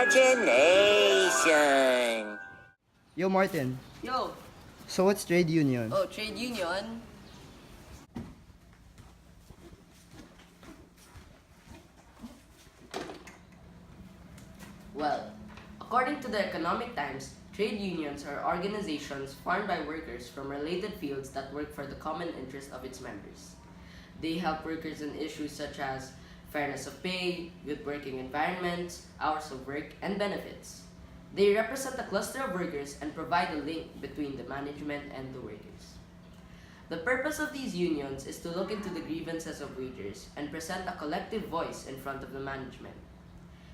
Imagination. Yo, Martin. Yo, So what's trade union? trade union? Well, according to the Economic Times, trade unions are organizations formed by workers from related fields that work for the common interest of its members. They help workers in issues such as fairness of pay, good working environments, hours of work, and benefits. They represent a cluster of workers and provide a link between the management and the workers. The purpose of these unions is to look into the grievances of workers and present a collective voice in front of the management.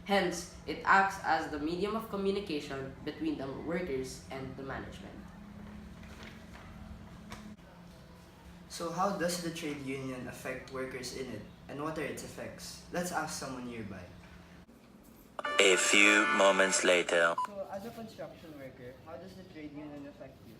Hence, it acts as the medium of communication between the workers and the management. So how does the trade union affect workers in it, and what are its effects? Let's ask someone nearby. A few moments later. So as a construction worker, how does the trade union affect you?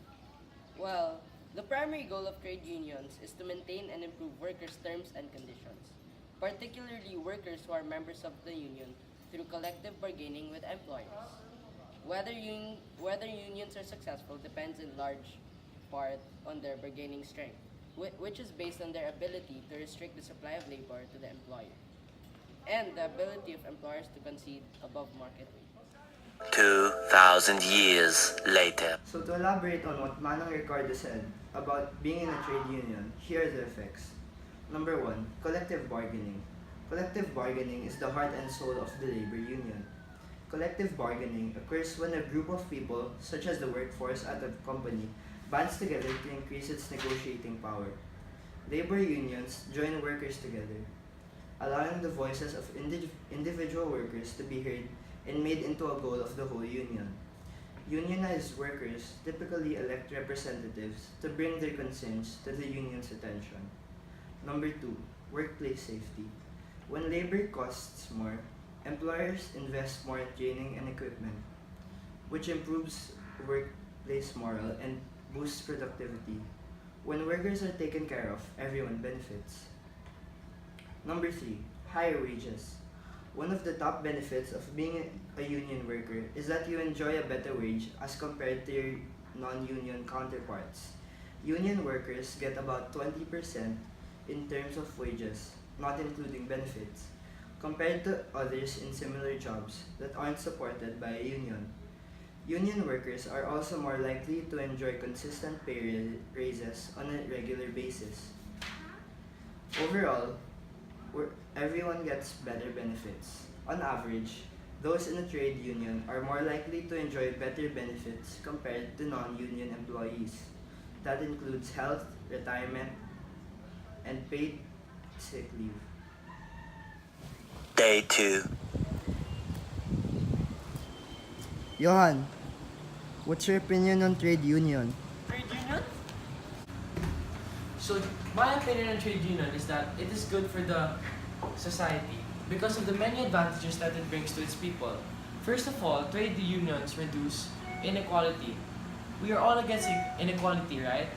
Well, the primary goal of trade unions is to maintain and improve workers' terms and conditions, particularly workers who are members of the union through collective bargaining with employers. Whether unions are successful depends in large part on their bargaining strength, which is based on their ability to restrict the supply of labor to the employer, and the ability of employers to concede above market rate. 2,000 years later. So to elaborate on what Manong Ricardo said about being in a trade union, here are the effects. Number 1, collective bargaining. Collective bargaining is the heart and soul of the labor union. Collective bargaining occurs when a group of people, such as the workforce at a company, bands together to increase its negotiating power. Labor unions join workers together, allowing the voices of individual workers to be heard and made into a goal of the whole union. Unionized workers typically elect representatives to bring their concerns to the union's attention. Number 2, workplace safety. When labor costs more, employers invest more in training and equipment, which improves workplace morale and boosts productivity. When workers are taken care of, everyone benefits. Number 3, higher wages. One of the top benefits of being a union worker is that you enjoy a better wage as compared to your non-union counterparts. Union workers get about 20% in terms of wages, not including benefits, compared to others in similar jobs that aren't supported by a union. Union workers are also more likely to enjoy consistent pay raises on a regular basis. Overall, everyone gets better benefits. On average, those in a trade union are more likely to enjoy better benefits compared to non-union employees. That includes health, retirement, and paid sick leave. Day 2. Jyohan, what's your opinion on trade union? Trade union? So, my opinion on trade union is that it is good for the society because of the many advantages that it brings to its people. First of all, trade unions reduce inequality. We are all against inequality, right?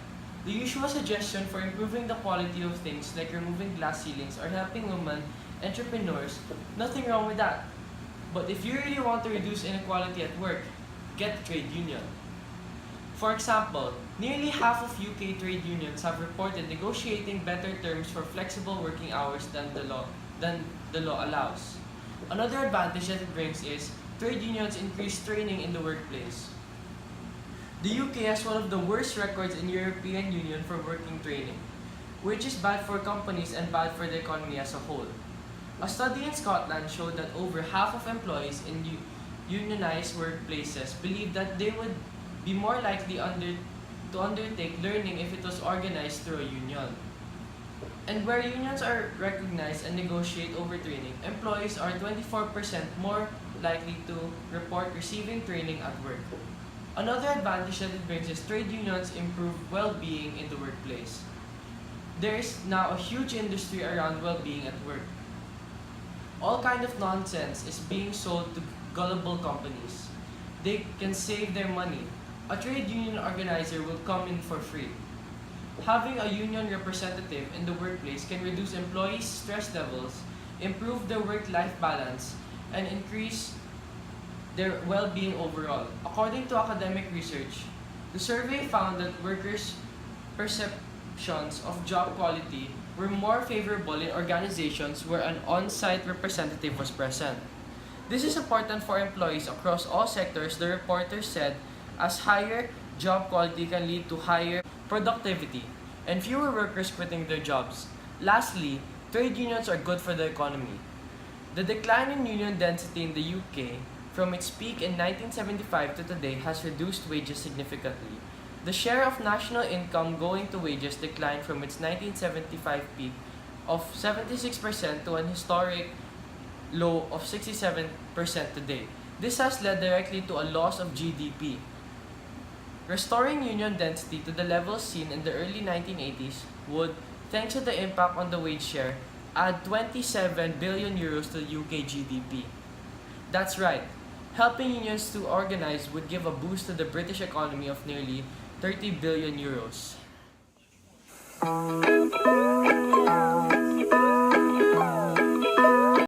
The usual suggestion for improving the quality of things like removing glass ceilings or helping women entrepreneurs, nothing wrong with that. But if you really want to reduce inequality at work, get a trade union. For example, nearly half of UK trade unions have reported negotiating better terms for flexible working hours than the law allows. Another advantage that it brings is trade unions increase training in the workplace. The UK has one of the worst records in European Union for working training, which is bad for companies and bad for the economy as a whole. A study in Scotland showed that over half of employees in unionized workplaces believe that they would be more likely to undertake learning if it was organized through a union. And where unions are recognized and negotiate over training, employees are 24% more likely to report receiving training at work. Another advantage that it brings is trade unions improve well-being in the workplace. There is now a huge industry around well-being at work. All kind of nonsense is being sold to gullible companies. They can save their money. A trade union organizer will come in for free. Having a union representative in the workplace can reduce employees' stress levels, improve their work-life balance, and increase their well-being overall. According to academic research, the survey found that workers' perceptions of job quality were more favorable in organizations where an on-site representative was present. This is important for employees across all sectors, the reporter said, as higher job quality can lead to higher productivity and fewer workers quitting their jobs. Lastly, trade unions are good for the economy. The decline in union density in the UK from its peak in 1975 to today has reduced wages significantly. The share of national income going to wages declined from its 1975 peak of 76% to an historic low of 67% today. This has led directly to a loss of GDP. Restoring union density to the levels seen in the early 1980s would, thanks to the impact on the wage share, add 27 billion euros to the UK GDP. That's right, helping unions to organize would give a boost to the British economy of nearly 30 billion euros.